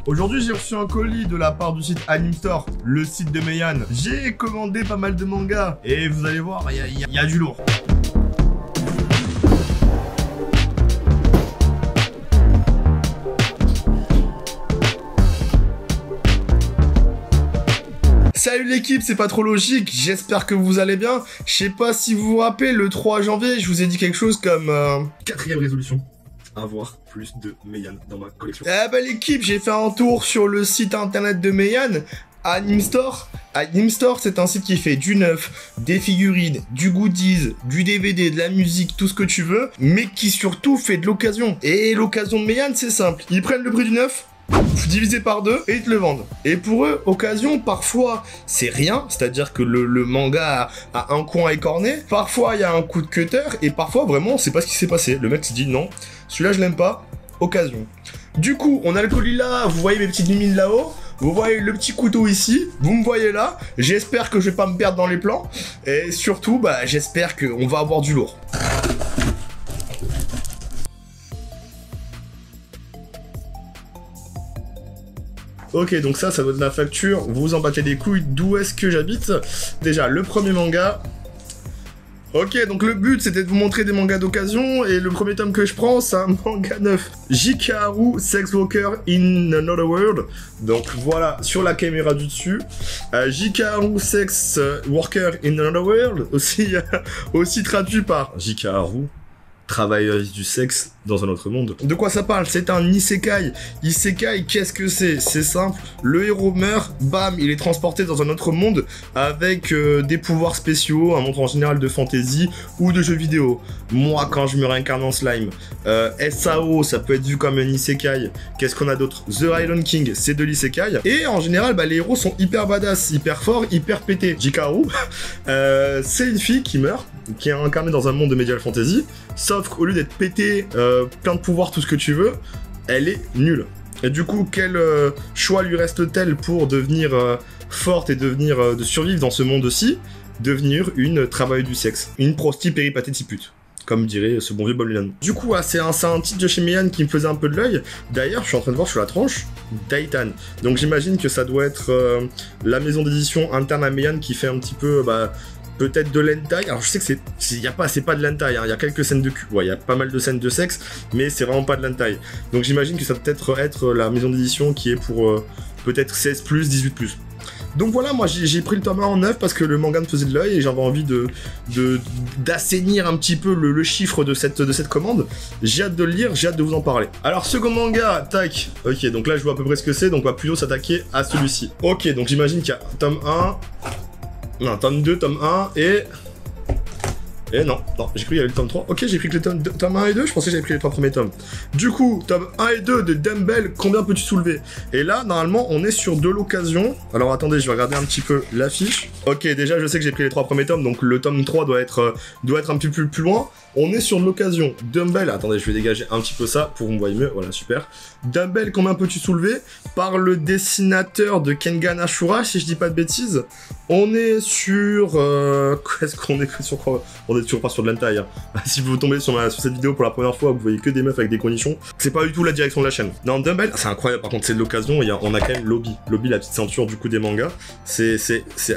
Aujourd'hui, j'ai reçu un colis de la part du site Anime Store, le site de Meian. J'ai commandé pas mal de mangas et vous allez voir, il y a du lourd. Salut l'équipe, c'est pas trop logique, j'espère que vous allez bien. Je sais pas si vous vous rappelez, le 3 janvier, je vous ai dit quelque chose comme... 4ème résolution. Avoir plus de Meian dans ma collection. Eh bah l'équipe, j'ai fait un tour sur le site internet de Meian, Anime Store. Anime Store, c'est un site qui fait du neuf, des figurines, du goodies, du DVD, de la musique, tout ce que tu veux, mais qui surtout fait de l'occasion. Et l'occasion de Meian, c'est simple. Ils prennent le prix du neuf, divisé par 2 et ils te le vendent. Et pour eux, occasion, parfois c'est rien, c'est-à-dire que le manga a un coin écorné, parfois il y a un coup de cutter et parfois vraiment c'est pas ce qui s'est passé. Le mec s'est dit non, celui-là je l'aime pas, occasion. Du coup, on a le colis là, vous voyez mes petites lumines là-haut, vous voyez le petit couteau ici, vous me voyez là, j'espère que je vais pas me perdre dans les plans et surtout bah j'espère qu'on va avoir du lourd. Ok, donc ça doit être la facture, vous en battez les couilles, d'où est-ce que j'habite? Déjà, le premier manga. Ok, donc le but c'était de vous montrer des mangas d'occasion, et le premier tome que je prends, c'est un manga neuf. Jikaharu Sex Worker in Another World. Donc voilà, sur la caméra du dessus. Jikaharu Sex Worker in Another World, aussi traduit par Jikaharu, travailleuse du sexe dans un autre monde. De quoi ça parle? C'est un isekai. Isekai, qu'est-ce que c'est? C'est simple, le héros meurt, bam, il est transporté dans un autre monde avec des pouvoirs spéciaux, un monde en général de fantasy ou de jeux vidéo. Moi, quand je me réincarne en slime, SAO, ça peut être vu comme un isekai. Qu'est-ce qu'on a d'autre? The Island King, c'est de l'isekai. Et en général, bah, les héros sont hyper badass, hyper forts, hyper pétés. Jikaharu, c'est une fille qui meurt, qui est incarnée dans un monde de Medieval Fantasy, sauf qu'au lieu d'être pété, plein de pouvoirs, tout ce que tu veux, elle est nulle. Et du coup, quel choix lui reste-t-elle pour devenir forte et devenir de survivre dans ce monde-ci? Devenir une travailleuse du sexe, une prosti péripatétipute, comme dirait ce bon vieux Bob Dylan. Du coup, c'est un titre de chez Meian qui me faisait un peu de l'œil. D'ailleurs, je suis en train de voir sur la tranche, Titan. Donc j'imagine que ça doit être la maison d'édition interne à Meian qui fait un petit peu... peut-être de l'hentai. Alors je sais que c'est pas de l'hentai, hein. Il y a quelques scènes de cul, ouais, il y a pas mal de scènes de sexe, mais c'est vraiment pas de l'hentai. Donc j'imagine que ça peut peut-être être la maison d'édition qui est pour peut-être 16+, 18+. Donc voilà, moi j'ai pris le tome 1 en 9 parce que le manga me faisait de l'œil et j'avais envie d'assainir un petit peu le chiffre de cette commande. J'ai hâte de le lire, j'ai hâte de vous en parler. Alors second manga, tac, ok, donc là je vois à peu près ce que c'est, donc on va plutôt s'attaquer à celui-ci. Ok, donc j'imagine qu'il y a tome 1, non, tome 2, tome 1, et non, j'ai cru qu'il y avait le tome 3. Ok, j'ai pris que les tome 1 et 2, je pensais que j'avais pris les 3 premiers tomes. Du coup, tome 1 et 2 de Dumbbell, combien peux-tu soulever? Et là, normalement, on est sur de l'occasion. Alors attendez, je vais regarder un petit peu l'affiche. Ok, déjà, je sais que j'ai pris les 3 premiers tomes, donc le tome 3 doit être un petit peu plus loin. On est sur de l'occasion. Dumbbell, attendez, je vais dégager un petit peu ça pour que vous me voyez mieux. Voilà, super. Dumbbell, combien peux-tu soulever? Par le dessinateur de Kengan Ashura, si je dis pas de bêtises. On est sur... Qu'est-ce qu'on est sur quoi? On est toujours pas sur de l'hentai. Hein. Si vous tombez sur cette vidéo pour la première fois, vous voyez que des meufs avec des conditions. C'est pas du tout la direction de la chaîne. Non, Dumbbell, c'est incroyable. Par contre, c'est de l'occasion. On a quand même Lobby. Lobby, la petite ceinture du coup des mangas. C'est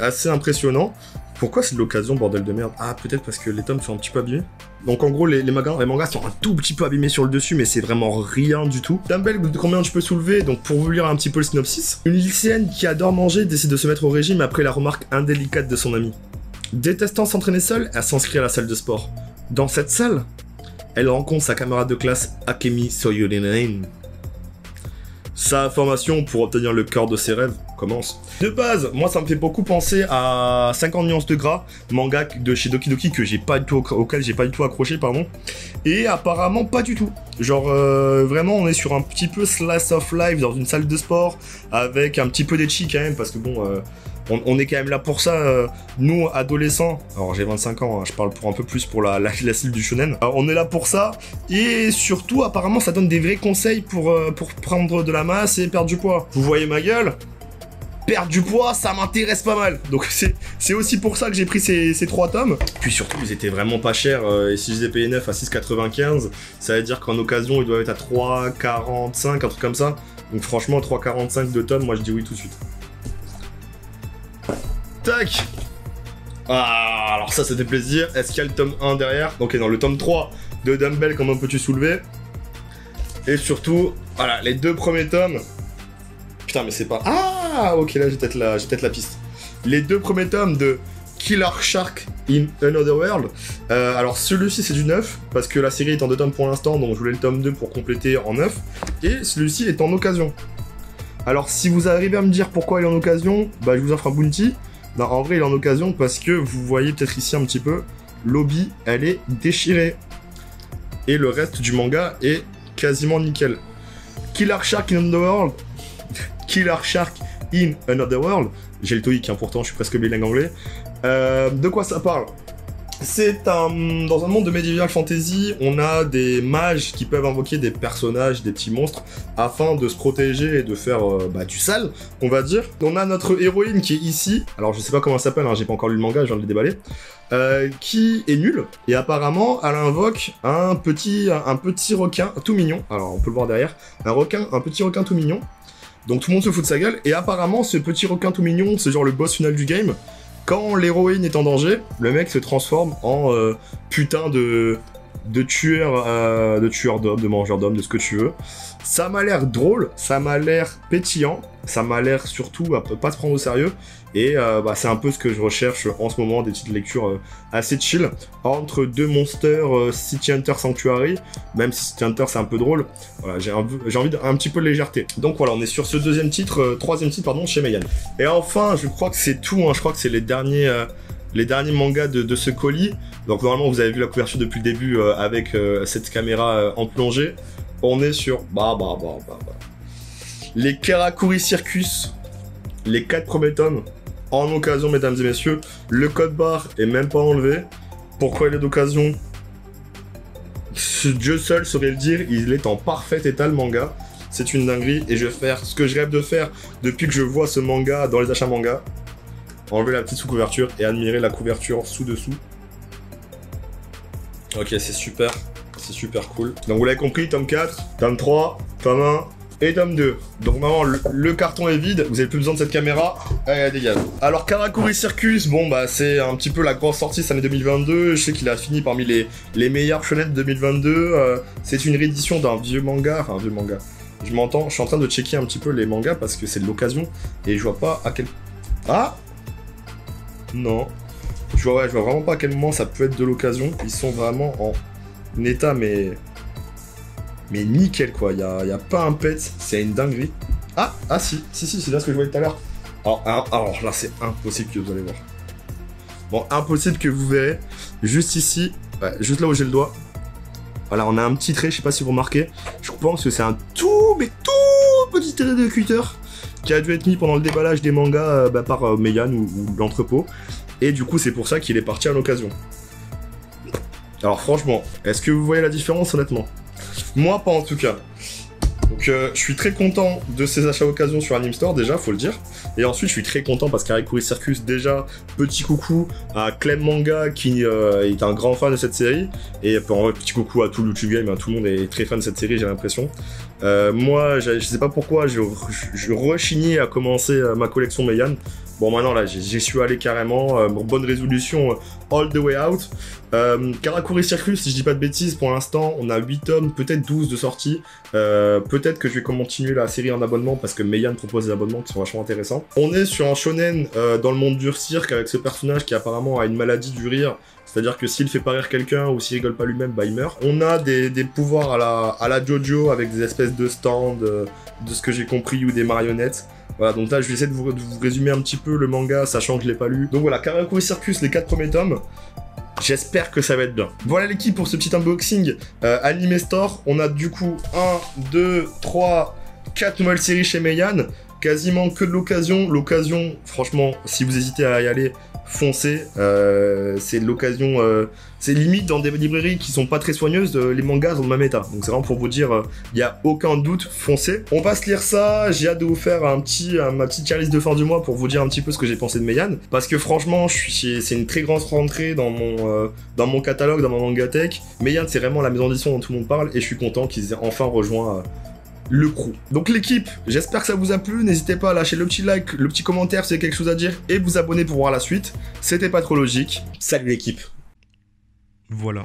assez impressionnant. Pourquoi c'est de l'occasion, bordel de merde? Ah, peut-être parce que les tomes sont un petit peu abîmés. Donc en gros, les mangas sont un tout petit peu abîmés sur le dessus, mais c'est vraiment rien du tout. Dumbbell, combien tu peux soulever? Donc pour vous lire un petit peu le synopsis. Une lycéenne qui adore manger décide de se mettre au régime après la remarque indélicate de son ami. Détestant s'entraîner seule, elle s'inscrit à la salle de sport. Dans cette salle, elle rencontre sa camarade de classe Akemi Soyurinen. Sa formation pour obtenir le corps de ses rêves commence. De base, moi ça me fait beaucoup penser à 50 nuances de gras, manga de chez Doki Doki que auquel j'ai pas du tout accroché, pardon. Et apparemment pas du tout. Genre vraiment on est sur un petit peu slice of life dans une salle de sport avec un petit peu d'ecchi quand même parce que bon on est quand même là pour ça, nous adolescents, alors j'ai 25 ans, hein, je parle pour un peu plus pour la cible du shonen, on est là pour ça, et surtout apparemment ça donne des vrais conseils pour prendre de la masse et perdre du poids. Vous voyez ma gueule? perdre du poids, ça m'intéresse pas mal. Donc c'est aussi pour ça que j'ai pris ces 3 tomes. Puis surtout, ils étaient vraiment pas chers. Et si je les ai payés 9 à 6,95, ça veut dire qu'en occasion, ils doivent être à 3,45, un truc comme ça. Donc franchement, 3,45 de tomes, moi je dis oui tout de suite. Tac. Ah, alors ça fait plaisir. Est-ce qu'il y a le tome 1 derrière? Ok, non, le tome 3 de Dumbbell, comment peux-tu soulever? Et surtout, voilà, les 2 premiers tomes. Putain, mais c'est pas... Ah, ok, là, j'ai peut-être la piste. Les 2 premiers tomes de Killer Shark in Another World. Alors, celui-ci, c'est du 9, parce que la série est en 2 tomes pour l'instant, donc je voulais le tome 2 pour compléter en 9. Et celui-ci est en occasion. Alors, si vous arrivez à me dire pourquoi il est en occasion, bah, je vous offre un bounty. Non, en vrai, il est en occasion parce que vous voyez peut-être ici un petit peu, l'obi, elle est déchirée. Et le reste du manga est quasiment nickel. Killer Shark in Another World. Killer Shark in Another World. J'ai le TOEIC, hein, pourtant, je suis presque bilingue anglais. De quoi ça parle? C'est dans un monde de medieval fantasy, on a des mages qui peuvent invoquer des personnages, des petits monstres, afin de se protéger et de faire du sale, on va dire. On a notre héroïne qui est ici, alors je sais pas comment elle s'appelle, hein, j'ai pas encore lu le manga, je viens de le déballer, qui est nulle, et apparemment elle invoque un petit requin tout mignon, alors on peut le voir derrière, un petit requin tout mignon, donc tout le monde se fout de sa gueule, et apparemment ce petit requin tout mignon, c'est genre le boss final du game. Quand l'héroïne est en danger, le mec se transforme en putain de tueur d'hommes, de mangeur d'hommes, de ce que tu veux. Ça m'a l'air drôle, ça m'a l'air pétillant, ça m'a l'air surtout à pas se prendre au sérieux. Et c'est un peu ce que je recherche en ce moment, des petites lectures assez chill. Entre 2 monsters, City Hunter Sanctuary, même si City Hunter c'est un peu drôle, voilà, j'ai envie d'un petit peu de légèreté. Donc voilà, on est sur ce troisième titre, pardon, chez Meian. Et enfin, je crois que c'est tout, hein, je crois que c'est les derniers mangas de ce colis. Donc normalement, vous avez vu la couverture depuis le début avec cette caméra en plongée. On est sur les Karakuri Circus, les 4 premiers tomes. En occasion, mesdames et messieurs, le code barre est même pas enlevé. Pourquoi il est d'occasion? Dieu seul saurait le dire, il est en parfait état le manga. C'est une dinguerie et je vais faire ce que je rêve de faire depuis que je vois ce manga dans les achats manga. Enlever la petite sous-couverture et admirer la couverture sous-dessous. Ok, c'est super cool. Donc vous l'avez compris, tome 4, tome 3, tome 1... et tome 2. Donc vraiment, le carton est vide, vous avez plus besoin de cette caméra, elle dégage. Alors Karakuri Circus, bon bah c'est un petit peu la grosse sortie cette année 2022, je sais qu'il a fini parmi les meilleurs shonen de 2022, c'est une réédition d'un vieux manga, je suis en train de checker un petit peu les mangas parce que c'est de l'occasion, et je vois pas à quel... Ah non, je vois vraiment pas à quel moment ça peut être de l'occasion, ils sont vraiment en état mais nickel quoi, y a pas un pet, c'est une dinguerie. Ah si, c'est là ce que je voyais tout à l'heure. Alors là c'est impossible que vous allez voir. Bon, impossible que vous verrez. Juste ici, ouais, juste là où j'ai le doigt. Voilà, on a un petit trait, je sais pas si vous remarquez. Je pense que c'est un tout petit trait de cutter qui a dû être mis pendant le déballage des mangas par Meian ou l'entrepôt. Et du coup c'est pour ça qu'il est parti à l'occasion. Alors franchement, est-ce que vous voyez la différence honnêtement? Moi, pas en tout cas. Donc, je suis très content de ces achats occasion sur Anime Store, déjà, faut le dire. Et ensuite, je suis très content parce qu'Karakuri Circus, déjà, petit coucou à Clem Manga, qui est un grand fan de cette série. Et en vrai, petit coucou à tout le YouTube Game, hein, tout le monde est très fan de cette série, j'ai l'impression. Moi, je sais pas pourquoi, je rechignais à commencer ma collection Meian. Bon, maintenant, là, j'y suis allé carrément. Bonne résolution, all the way out. Karakuri Circus, si je dis pas de bêtises, pour l'instant, on a 8 tomes, peut-être 12 de sortie. Peut-être que je vais continuer la série en abonnement, parce que Meian propose des abonnements qui sont vachement intéressants. On est sur un shonen dans le monde du cirque, avec ce personnage qui apparemment a une maladie du rire. C'est-à-dire que s'il fait pas rire quelqu'un, ou s'il rigole pas lui-même, bah il meurt. On a des pouvoirs à la Jojo, avec des espèces de stands, de ce que j'ai compris, ou des marionnettes. Voilà, donc là, je vais essayer de vous résumer un petit peu le manga, sachant que je l'ai pas lu. Donc voilà, Karakuri Circus, les 4 premiers tomes. J'espère que ça va être bien. Voilà l'équipe pour ce petit unboxing Anime Store. On a du coup 1, 2, 3, 4 nouvelles séries chez Meian. Quasiment que de l'occasion. L'occasion, franchement, si vous hésitez à y aller, foncez, c'est l'occasion, c'est limite dans des librairies qui sont pas très soigneuses, les mangas sont de même état. Donc c'est vraiment pour vous dire, il y a aucun doute, foncez. On va se lire ça, j'ai hâte de vous faire ma petite tier list de fin du mois pour vous dire un petit peu ce que j'ai pensé de Meian. Parce que franchement, c'est une très grande rentrée dans mon catalogue, dans ma mangatech. Meian, c'est vraiment la maison d'édition dont tout le monde parle et je suis content qu'ils aient enfin rejoint le crew. Donc l'équipe, j'espère que ça vous a plu, n'hésitez pas à lâcher le petit like, le petit commentaire si vous avez quelque chose à dire et vous abonner pour voir la suite. C'était pas trop logique. Salut l'équipe. Voilà.